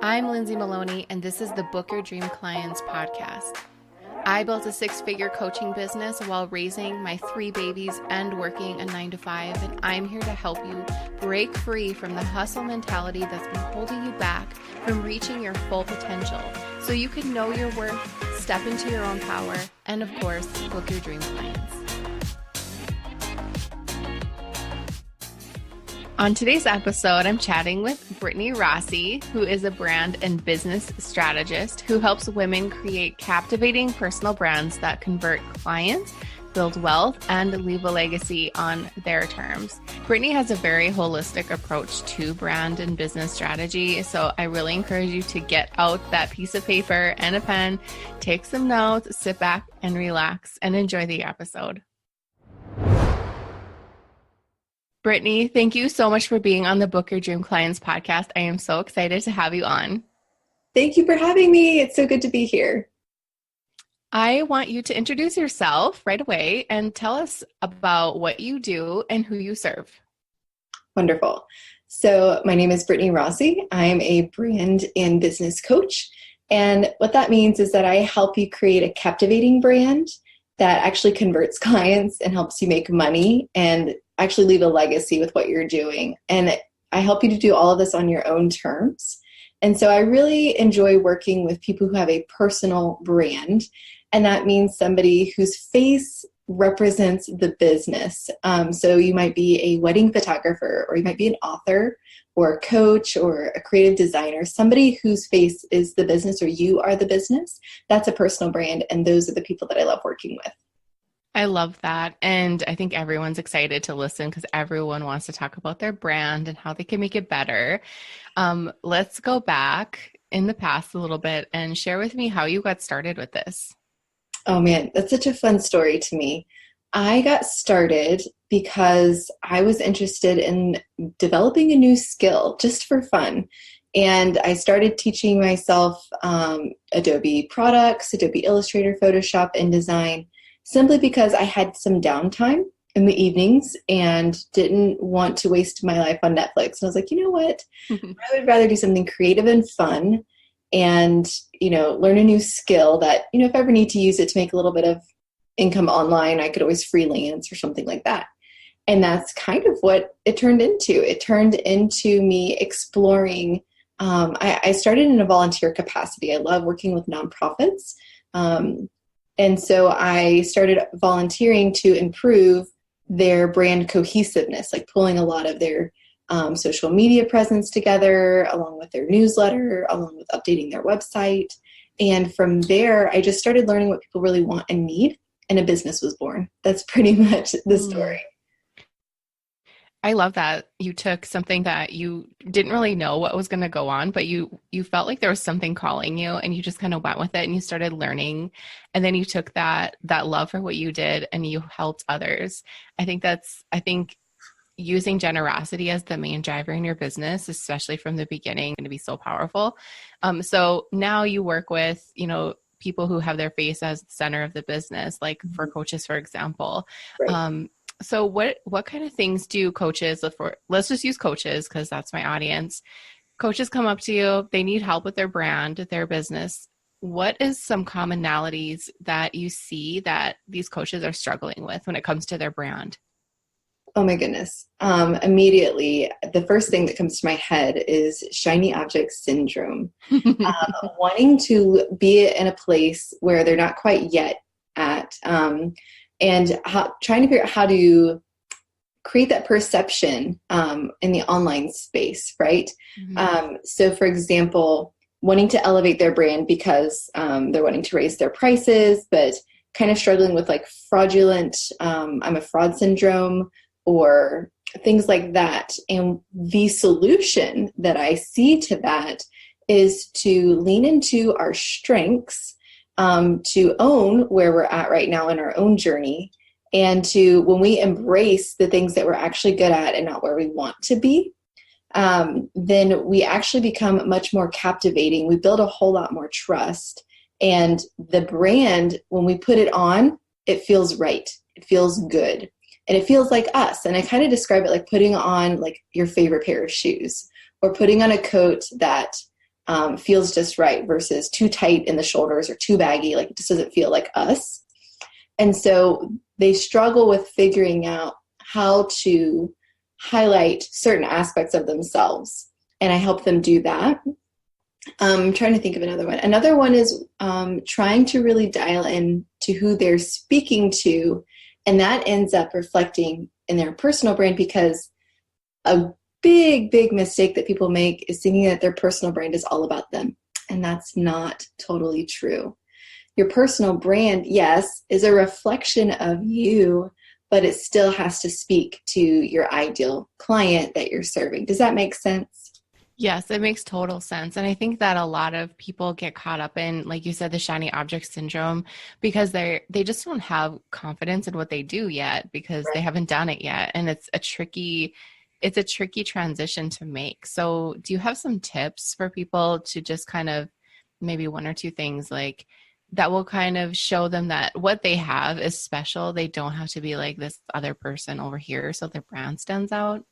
I'm Lindsay Maloney, and this is the Book Your Dream Clients podcast. I built a 6-figure coaching business while raising my 3 babies and working a 9-to-5, and I'm here to help you break free from the hustle mentality that's been holding you back from reaching your full potential so you can know your worth, step into your own power, and of course, book your dream clients. On today's episode, I'm chatting with Brittney Rossie, who is a brand and business strategist who helps women create captivating personal brands that convert clients, build wealth, and leave a legacy on their terms. Brittney has a very holistic approach to brand and business strategy, so I really encourage you to get out that piece of paper and a pen, take some notes, sit back and relax, and enjoy the episode. Brittney, thank you so much for being on the Book Your Dream Clients podcast. I am so excited to have you on. Thank you for having me. It's so good to be here. I want you to introduce yourself right away and tell us about what you do and who you serve. Wonderful. So my name is Brittney Rossie. I'm a brand and business coach. And what that means is that I help you create a captivating brand that actually converts clients and helps you make money and actually leave a legacy with what you're doing. And I help you to do all of this on your own terms. And so I really enjoy working with people who have a personal brand. And that means somebody whose face represents the business. So you might be a wedding photographer, or you might be an author or a coach or a creative designer, somebody whose face is the business or you are the business. That's a personal brand. And those are the people that I love working with. I love that. And I think everyone's excited to listen because everyone wants to talk about their brand and how they can make it better. Let's go back in the past a little bit and share with me how you got started with this. Oh man, that's such a fun story to me. I got started because I was interested in developing a new skill just for fun. And I started teaching myself Adobe products, Adobe Illustrator, Photoshop, InDesign, simply because I had some downtime in the evenings and didn't want to waste my life on Netflix. And I was like, you know what? I would rather do something creative and fun and, learn a new skill that, if I ever need to use it to make a little bit of income online, I could always freelance or something like that. And that's kind of what it turned into. It turned into me exploring. I started in a volunteer capacity. I love working with nonprofits. And so I started volunteering to improve their brand cohesiveness, like pulling a lot of their social media presence together, along with their newsletter, along with updating their website. And from there, I just started learning what people really want and need, and a business was born. That's pretty much the story. I love that you took something that you didn't really know what was going to go on, but you felt like there was something calling you and you just kind of went with it and you started learning. And then you took that love for what you did and you helped others. I think using generosity as the main driver in your business, especially from the beginning, is going to be so powerful. So now you work with, people who have their face as the center of the business, like for coaches, for example. Right. So what kind of things do coaches look for? Let's just use coaches because that's my audience. Coaches come up to you. They need help with their brand, their business. What is some commonalities that you see that these coaches are struggling with when it comes to their brand? Oh my goodness. Immediately, the first thing that comes to my head is shiny object syndrome. Wanting to be in a place where they're not quite yet at, and trying to figure out how to create that perception in the online space, right? Mm-hmm. So for example, wanting to elevate their brand because they're wanting to raise their prices, but kind of struggling with like fraudulent, I'm a fraud syndrome, or things like that. And the solution that I see to that is to lean into our strengths, to own where we're at right now in our own journey, and to, when we embrace the things that we're actually good at and not where we want to be, then we actually become much more captivating. We build a whole lot more trust. And the brand, when we put it on, it feels right. It feels good. And it feels like us. And I kind of describe it like putting on like your favorite pair of shoes, or putting on a coat that feels just right versus too tight in the shoulders or too baggy. Like it just doesn't feel like us. And so they struggle with figuring out how to highlight certain aspects of themselves. And I help them do that. I'm trying to think of another one. Another one is trying to really dial in to who they're speaking to. And that ends up reflecting in their personal brand, because a big mistake that people make is thinking that their personal brand is all about them. And that's not totally true. Your personal brand, yes, is a reflection of you, but it still has to speak to your ideal client that you're serving. Does that make sense? Yes, it makes total sense. And I think that a lot of people get caught up in, like you said, the shiny object syndrome, because they just don't have confidence in what they do yet because they Right. haven't done it yet. And it's a tricky transition to make. So do you have some tips for people to just kind of maybe one or two things like that will kind of show them that what they have is special? They don't have to be like this other person over here so their brand stands out.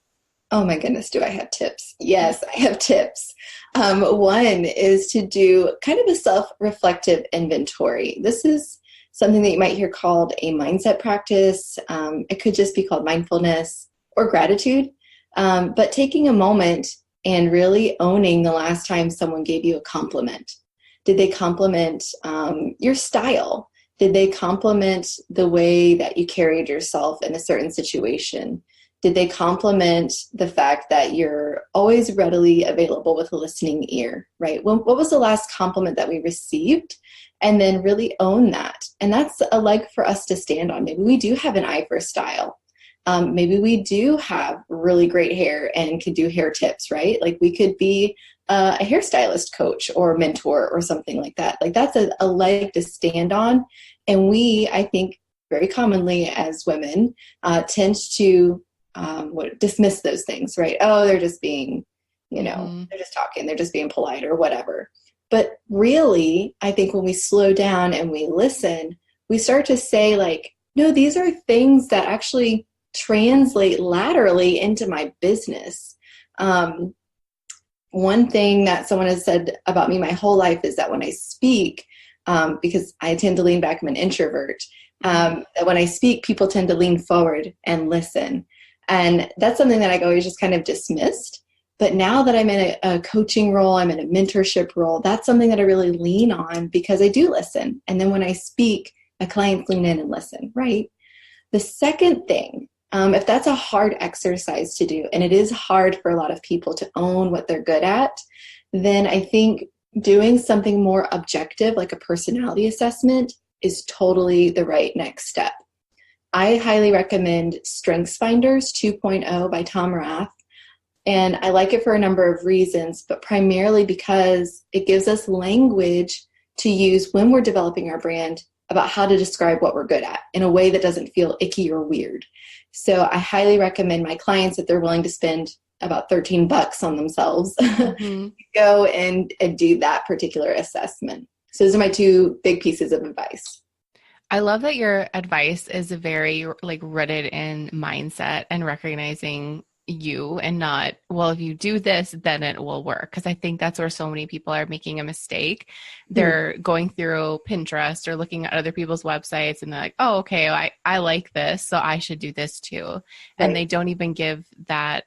Oh my goodness, do I have tips? Yes, I have tips. One is to do kind of a self-reflective inventory. This is something that you might hear called a mindset practice. It could just be called mindfulness or gratitude. But taking a moment and really owning the last time someone gave you a compliment. Did they compliment your style? Did they compliment the way that you carried yourself in a certain situation? Did they compliment the fact that you're always readily available with a listening ear, right? What was the last compliment that we received? And then really own that. And that's a leg for us to stand on. Maybe we do have an eye for style. Maybe we do have really great hair and could do hair tips, right? Like we could be a hairstylist coach or mentor or something like that. Like that's a leg to stand on. And we, I think, very commonly as women, tend to dismiss those things, right? Oh, they're just being, Mm-hmm. they're just talking, they're just being polite or whatever. But really, I think when we slow down and we listen, we start to say like, no, these are things that actually translate laterally into my business. One thing that someone has said about me my whole life is that when I speak, because I tend to lean back, I'm an introvert, that when I speak, people tend to lean forward and listen. And that's something that I always just kind of dismissed. But now that I'm in a coaching role, I'm in a mentorship role, that's something that I really lean on because I do listen. And then when I speak, my clients lean in and listen, right? The second thing, if that's a hard exercise to do, and it is hard for a lot of people to own what they're good at, then I think doing something more objective, like a personality assessment, is totally the right next step. I highly recommend StrengthsFinders 2.0 by Tom Rath. And I like it for a number of reasons, but primarily because it gives us language to use when we're developing our brand about how to describe what we're good at in a way that doesn't feel icky or weird. So I highly recommend my clients, if they're willing to spend about $13 on themselves, Mm-hmm. go and do that particular assessment. So those are my two big pieces of advice. I love that your advice is very like rooted in mindset and recognizing you and not, well, if you do this, then it will work. Because I think that's where so many people are making a mistake. They're going through Pinterest or looking at other people's websites and they're like, oh, okay, I like this, so I should do this too. And Right. they don't even give that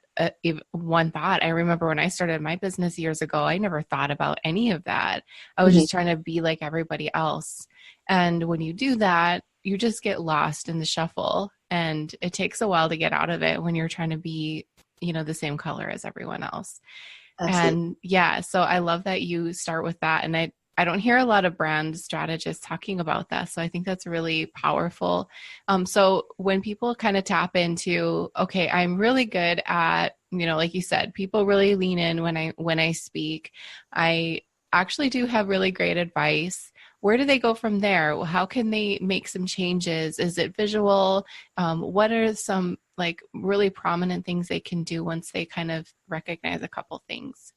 one thought. I remember when I started my business years ago, I never thought about any of that. I was Mhm. just trying to be like everybody else. And when you do that, you just get lost in the shuffle. And it takes a while to get out of it when you're trying to be, the same color as everyone else. Absolutely. And yeah, so I love that you start with that. And I don't hear a lot of brand strategists talking about that. So I think that's really powerful. So when people kind of tap into, okay, I'm really good at, like you said, people really lean in when I speak. I actually do have really great advice. Where do they go from there? How can they make some changes? Is it visual? What are some like really prominent things they can do once they kind of recognize a couple things?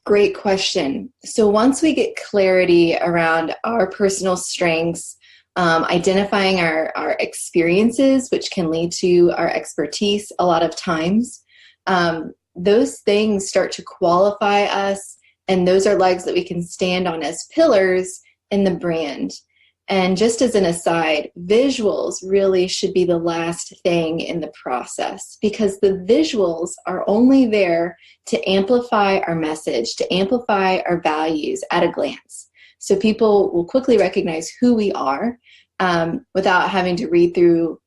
Great question. So once we get clarity around our personal strengths, identifying our experiences, which can lead to our expertise a lot of times, those things start to qualify us And those are legs that we can stand on as pillars in the brand. And just as an aside, visuals really should be the last thing in the process, because the visuals are only there to amplify our message, to amplify our values at a glance. So people will quickly recognize who we are without having to read through,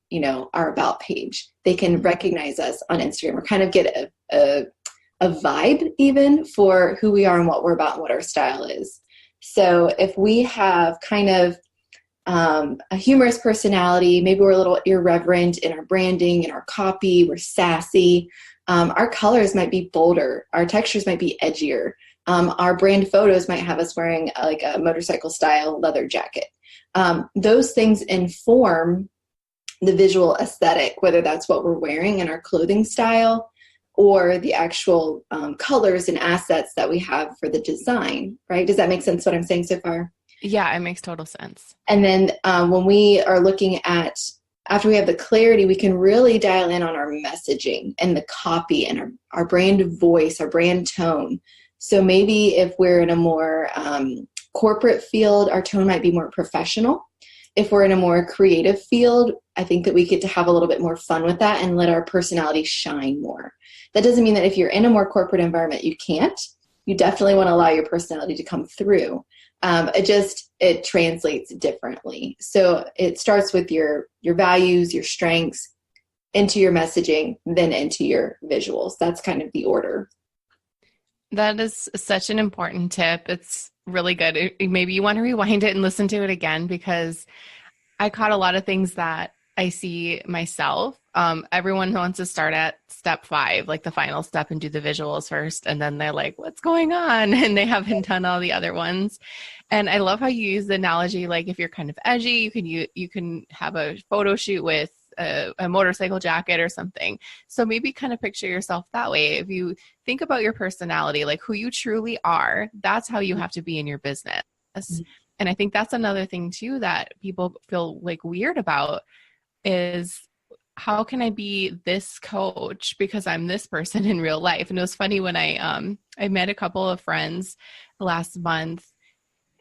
our about page. They can recognize us on Instagram or kind of get a vibe even for who we are and what we're about and what our style is. So if we have kind of a humorous personality, maybe we're a little irreverent in our branding and our copy, we're sassy, our colors might be bolder, our textures might be edgier, our brand photos might have us wearing like a motorcycle style leather jacket. Those things inform the visual aesthetic, whether that's what we're wearing in our clothing style or the actual colors and assets that we have for the design, right? Does that make sense what I'm saying so far? Yeah, it makes total sense. And then when we are looking at, after we have the clarity, we can really dial in on our messaging and the copy and our brand voice, our brand tone. So maybe if we're in a more corporate field, our tone might be more professional. If we're in a more creative field, I think that we get to have a little bit more fun with that and let our personality shine more. That doesn't mean that if you're in a more corporate environment, you can't. You definitely want to allow your personality to come through. It translates differently. So it starts with your values, your strengths, into your messaging, then into your visuals. That's kind of the order. That is such an important tip. It's really good. Maybe you want to rewind it and listen to it again, because I caught a lot of things that I see myself. Everyone wants to start at step 5, like the final step, and do the visuals first. And then they're like, what's going on? And they haven't done all the other ones. And I love how you use the analogy, like if you're kind of edgy, you can have a photo shoot with a motorcycle jacket or something. So maybe kind of picture yourself that way. If you think about your personality, like who you truly are, that's how you have to be in your business. Mm-hmm. And I think that's another thing too that people feel like weird about is, how can I be this coach because I'm this person in real life? And it was funny when I met a couple of friends last month,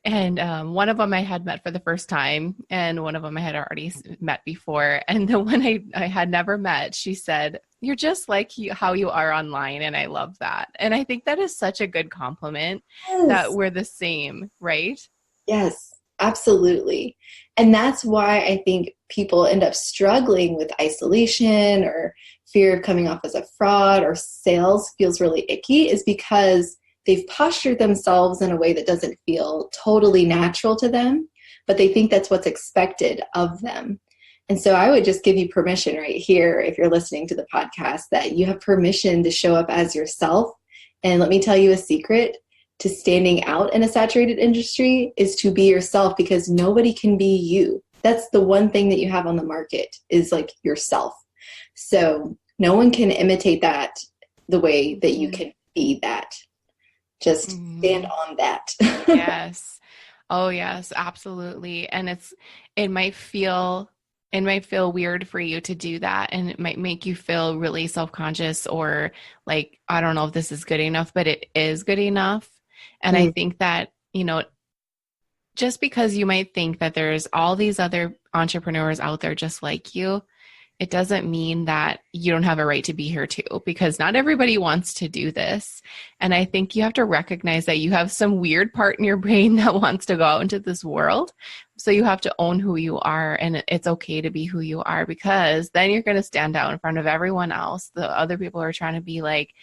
and one of them I had met for the first time, and one of them I had already met before. And the one I had never met, she said, "You're just like how you are online." And I love that. And I think that is such a good compliment. Yes. That we're the same, right? Yes, absolutely. And that's why I think people end up struggling with isolation or fear of coming off as a fraud, or sales feels really icky, is because they've postured themselves in a way that doesn't feel totally natural to them, but they think that's what's expected of them. And so I would just give you permission right here, if you're listening to the podcast, that you have permission to show up as yourself. And let me tell you a secret to standing out in a saturated industry is to be yourself, because nobody can be you. That's the one thing that you have on the market, is like yourself. So no one can imitate that the way that you can be that. Just stand on that. Yes. Oh yes, absolutely. And it might feel weird for you to do that, and it might make you feel really self-conscious, or like, I don't know if this is good enough, but it is good enough. And I think that, just because you might think that there's all these other entrepreneurs out there just like you, it doesn't mean that you don't have a right to be here too, because not everybody wants to do this. And I think you have to recognize that you have some weird part in your brain that wants to go out into this world. So you have to own who you are, and it's okay to be who you are, because then you're going to stand out in front of everyone else. The other people are trying to be like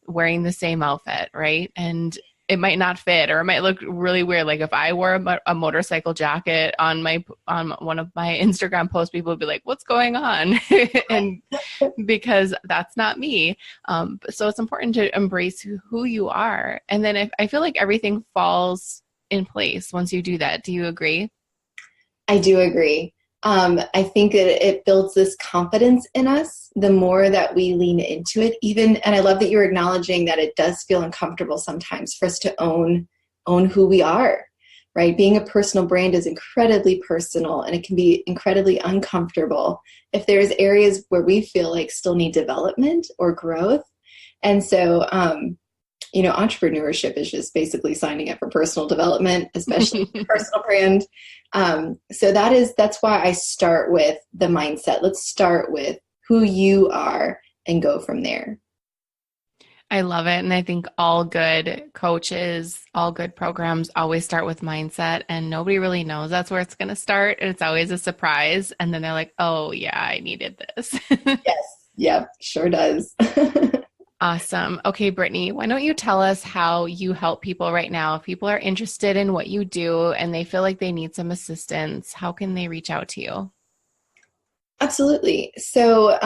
wearing the same outfit, right? And it might not fit, or it might look really weird. Like if I wore a motorcycle jacket on one of my Instagram posts, people would be like, what's going on? And because that's not me. So it's important to embrace who you are. And then I feel like everything falls in place once you do that. Do you agree? I do agree. I think that it builds this confidence in us the more that we lean into it. And I love that you're acknowledging that it does feel uncomfortable sometimes for us to own who we are, right? Being a personal brand is incredibly personal, and it can be incredibly uncomfortable if there's areas where we feel like still need development or growth. And so entrepreneurship is just basically signing up for personal development, especially personal brand. So that's why I start with the mindset. Let's start with who you are and go from there. I love it. And I think all good coaches, all good programs always start with mindset, and nobody really knows that's where it's going to start. It's always a surprise. And then they're like, oh, yeah, I needed this. Yes. Yep. Sure does. Awesome. Okay, Brittney, why don't you tell us how you help people right now? If people are interested in what you do and they feel like they need some assistance, how can they reach out to you? Absolutely. So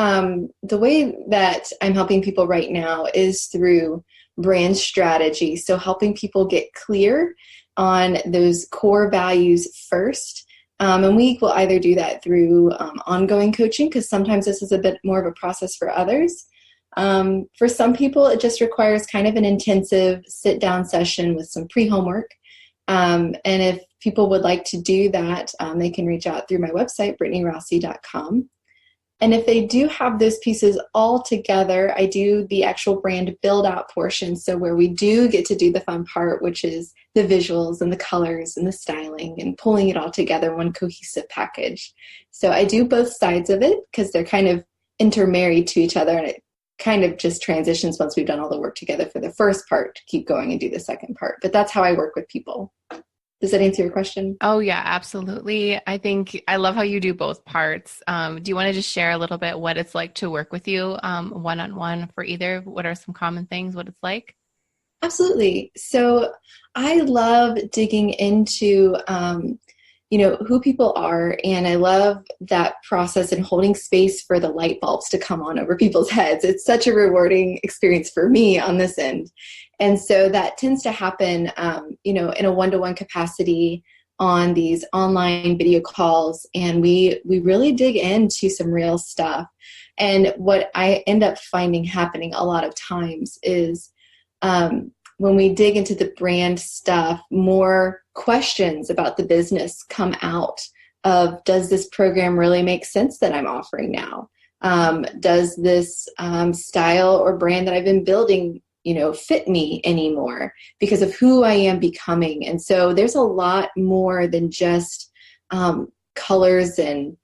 the way that I'm helping people right now is through brand strategy. So helping people get clear on those core values first. And we will either do that through ongoing coaching, because sometimes this is a bit more of a process for others. For some people, it just requires kind of an intensive sit-down session with some pre-homework. And if people would like to do that, they can reach out through my website, BrittneyRossie.com. And if they do have those pieces all together, I do the actual brand build out portion. So where we do get to do the fun part, which is the visuals and the colors and the styling and pulling it all together in one cohesive package. So I do both sides of it because they're kind of intermarried to each other, and it kind of just transitions once we've done all the work together for the first part to keep going and do the second part. But that's how I work with people. Does that answer your question? Oh, yeah, absolutely. I think I love how you do both parts. Do you want to just share a little bit what it's like to work with you one-on-one for either? What are some common things, what it's like? Absolutely. So I love digging into, who people are. And I love that process and holding space for the light bulbs to come on over people's heads. It's such a rewarding experience for me on this end. And so that tends to happen, in a one-to-one capacity on these online video calls. And we really dig into some real stuff. And what I end up finding happening a lot of times is when we dig into the brand stuff, more questions about the business come out of, does this program really make sense that I'm offering now? Does this style or brand that I've been building, fit me anymore because of who I am becoming? And so there's a lot more than just colors and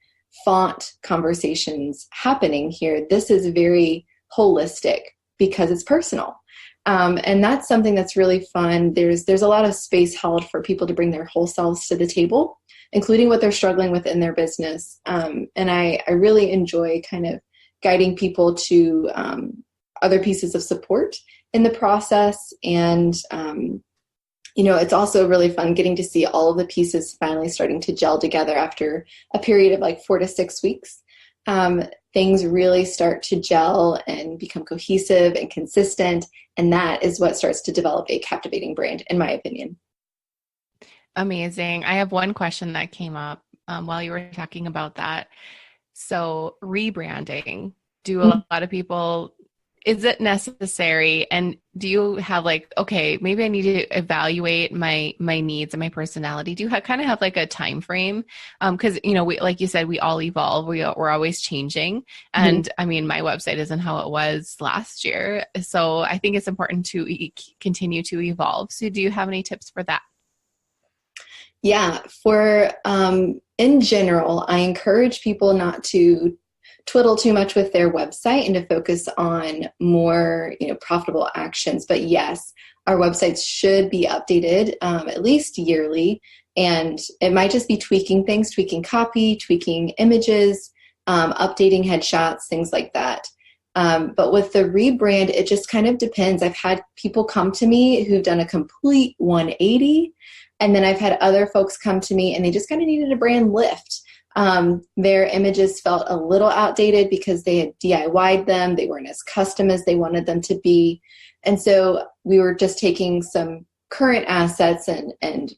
font conversations happening here. This is very holistic because it's personal. And that's something that's really fun. There's a lot of space held for people to bring their whole selves to the table, including what they're struggling with in their business. And I really enjoy kind of guiding people to other pieces of support in the process. And, it's also really fun getting to see all of the pieces finally starting to gel together after a period of like 4 to 6 weeks. Things really start to gel and become cohesive and consistent. And that is what starts to develop a captivating brand, in my opinion. Amazing. I have one question that came up while you were talking about that. So rebranding, do a lot of people, is it necessary? And do you have like, okay, maybe I need to evaluate my needs and my personality. Do you kind of have like a time frame? Because, we, like you said, we all evolve. We're always changing. And I mean, my website isn't how it was last year. So I think it's important to continue to evolve. So do you have any tips for that? Yeah, in general, I encourage people not to twiddle too much with their website and to focus on more, profitable actions. But yes, our websites should be updated at least yearly. And it might just be tweaking things, tweaking copy, tweaking images, updating headshots, things like that. But with the rebrand, it just kind of depends. I've had people come to me who've done a complete 180. And then I've had other folks come to me and they just kind of needed a brand lift. Their images felt a little outdated because they had DIY'd them. They weren't as custom as they wanted them to be. And so we were just taking some current assets and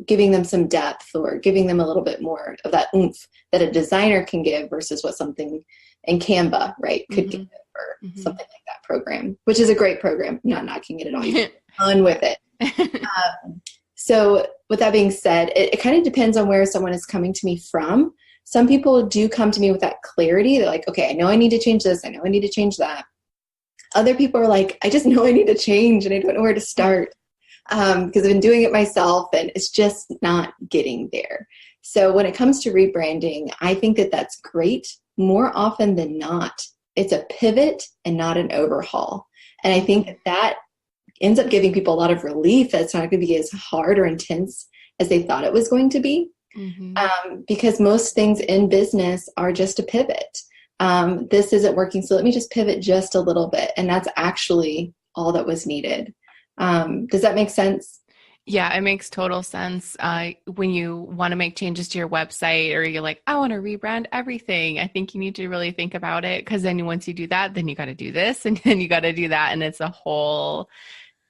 giving them some depth or giving them a little bit more of that oomph that a designer can give versus what something in Canva, right, could give or something like that program, which is a great program. I'm not knocking it at all. You can fun with it. So with that being said, it kind of depends on where someone is coming to me from. Some people do come to me with that clarity. They're like, okay, I know I need to change this. I know I need to change that. Other people are like, I just know I need to change and I don't know where to start because I've been doing it myself and it's just not getting there. So when it comes to rebranding, I think that that's great. More often than not, it's a pivot and not an overhaul. And I think that that ends up giving people a lot of relief that it's not going to be as hard or intense as they thought it was going to be. Mm-hmm. Because most things in business are just a pivot. This isn't working, so let me just pivot just a little bit. And that's actually all that was needed. Does that make sense? Yeah, it makes total sense. When you want to make changes to your website or you're like, I want to rebrand everything, I think you need to really think about it because then once you do that, then you got to do this and then you got to do that. And it's a whole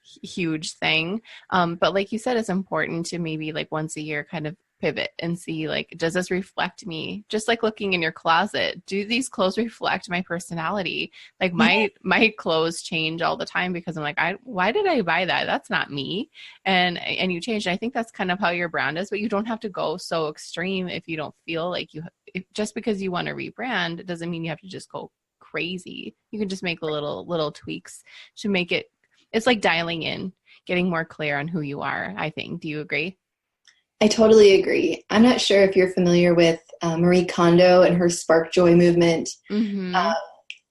huge thing. But like you said, it's important to maybe like once a year kind of pivot and see like, does this reflect me? Just like looking in your closet, do these clothes reflect my personality? Like my clothes change all the time because I'm like, why did I buy that? That's not me. And you change. I think that's kind of how your brand is, but you don't have to go so extreme if you don't feel like just because you want to rebrand doesn't mean you have to just go crazy. You can just make little tweaks to make it. It's like dialing in, getting more clear on who you are, I think. Do you agree? I totally agree. I'm not sure if you're familiar with Marie Kondo and her Spark Joy movement. Mm-hmm. Uh,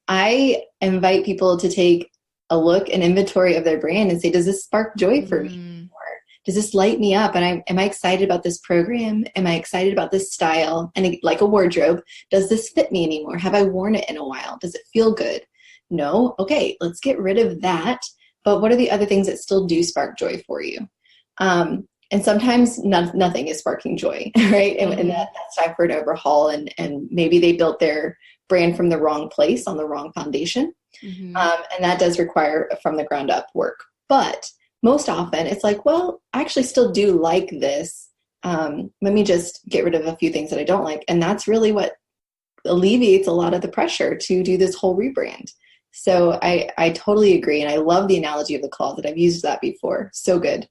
I invite people to take a look, an inventory of their brand and say, does this spark joy for me? Mm-hmm. Or does this light me up? And am I excited about this program? Am I excited about this style? And like a wardrobe, does this fit me anymore? Have I worn it in a while? Does it feel good? No? Okay, let's get rid of that. But what are the other things that still do spark joy for you? And sometimes nothing is sparking joy, right? And that's time for an overhaul. And maybe they built their brand from the wrong place on the wrong foundation. Mm-hmm. And that does require from the ground up work. But most often it's like, well, I actually still do like this. Let me just get rid of a few things that I don't like. And that's really what alleviates a lot of the pressure to do this whole rebrand. So I totally agree. And I love the analogy of the closet. I've used that before. So good.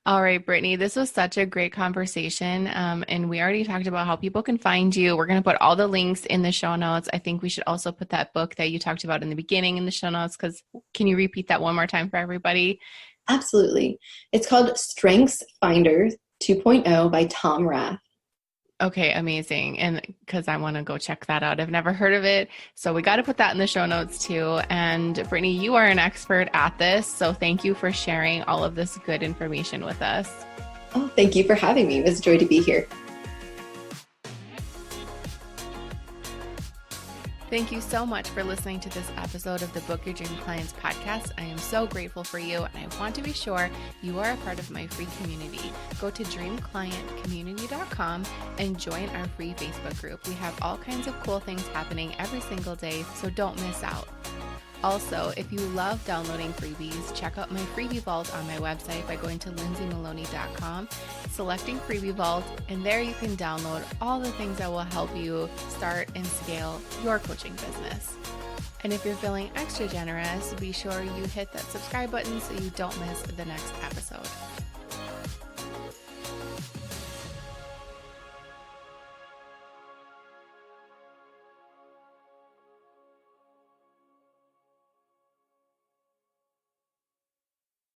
All right, Brittney, this was such a great conversation. And we already talked about how people can find you. We're going to put all the links in the show notes. I think we should also put that book that you talked about in the beginning in the show notes, because can you repeat that one more time for everybody? Absolutely. It's called Strengths Finder 2.0 by Tom Rath. Okay, amazing. And because I want to go check that out. I've never heard of it. So we got to put that in the show notes too. And Brittney, you are an expert at this. So thank you for sharing all of this good information with us. Oh, thank you for having me. It was a joy to be here. Thank you so much for listening to this episode of the Book Your Dream Clients podcast. I am so grateful for you, and I want to be sure you are a part of my free community. Go to dreamclientcommunity.com and join our free Facebook group. We have all kinds of cool things happening every single day, so don't miss out. Also, if you love downloading freebies, check out my freebie vault on my website by going to lindsaymaloney.com, selecting freebie vault, and there you can download all the things that will help you start and scale your coaching business. And if you're feeling extra generous, be sure you hit that subscribe button so you don't miss the next episode.